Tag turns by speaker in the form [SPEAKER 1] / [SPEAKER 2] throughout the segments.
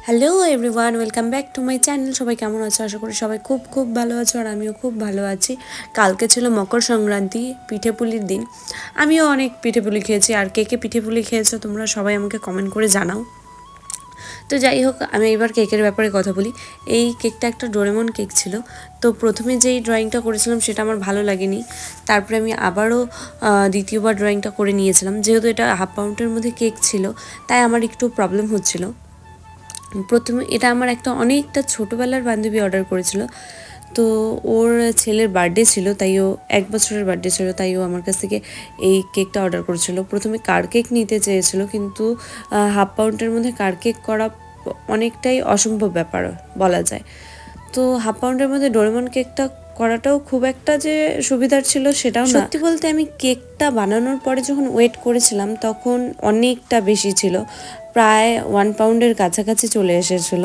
[SPEAKER 1] Hello everyone, welcome back to my channel. সবাই কেমন আছো? আশা করি সবাই খুব খুব ভালো আছো, আর আমিও খুব ভালো আছি। কালকে ছিল মকর সংক্রান্তি, পিঠেপুলির দিন। আমিও অনেক পিঠেপুলি খেয়েছি। আর কে কে পিঠেপুলি খেয়েছো তোমরা সবাই আমাকে কমেন্ট করে জানাও। তো যাই হোক, আমি এবার কেকের ব্যাপারে কথা বলি। এই কেকটা একটা ডোরেমন কেক ছিল। তো প্রথমে যেই ড্রয়িংটা করেছিলাম সেটা আমার ভালো লাগেনি। তারপরে আমি আবারও দ্বিতীয়বার ড্রয়িংটা করে নিয়েছিলাম। যেহেতু এটা হাফ পাউন্ডের মধ্যে কেক ছিল, তাই আমার একটু প্রবলেম হচ্ছিল। প্রথমে এটা আমার একটা অনেকটা ছোটোবেলার বান্ধবী অর্ডার করেছিল। তো ওর ছেলের বার্থডে ছিল, তাই ও 1 বছরের বার্থডে ছিল, তাই ও আমার কাছ থেকে এই কেকটা অর্ডার করেছিল। প্রথমে কার কেক নিতে চেয়েছিল, কিন্তু হাফ পাউন্ডের মধ্যে কার কেক করা অনেকটাই অসম্ভব ব্যাপার বলা যায়। তো হাফ পাউন্ডের মধ্যে ডোরেমন কেকটা করাটাও খুব একটা যে সুবিধার ছিল সেটাও না। সত্যি বলতে আমি কেকটা বানানোর পরে যখন ওয়েট করেছিলাম তখন অনেকটা বেশি ছিল, প্রায় 1 পাউন্ডের কাছাকাছি চলে এসেছিল।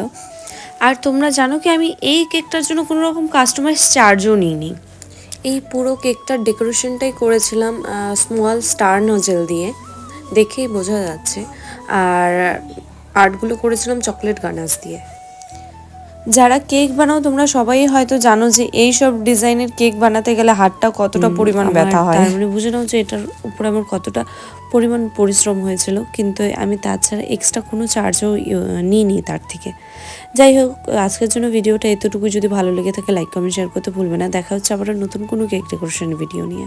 [SPEAKER 1] আর তোমরা জানো কি, আমি এই কেকটার জন্য কোনো রকম কাস্টমাইজ চার্জও নিইনি। এই পুরো কেকটার ডেকোরেশনটাই করেছিলাম স্মল স্টার নজেল দিয়ে, দেখেই বোঝা যাচ্ছে। আর আর্টগুলো করেছিলাম চকলেট গানাশ দিয়ে। যারা কেক বানাও তোমরা সবাই হয়তো জানো যে এই সব ডিজাইনের কেক বানাতে গেলে হাতটা কতটা পরিমাণ ব্যথা হয়। তার মানে বুঝে নাও যে এটার উপরে আমার কতটা পরিমাণ পরিশ্রম হয়েছিল। কিন্তু আমি তাছাড়া এক্সট্রা কোনো চার্জও নিইনি তার থেকে। যাই হোক, আজকের জন্য ভিডিওটা এতটুকু। যদি ভালো লেগে থাকে লাইক কমেন্ট শেয়ার করতে ভুলবে না। দেখা হচ্ছে আবার নতুন কোনো কেক ডেকোরেশনের ভিডিও নিয়ে।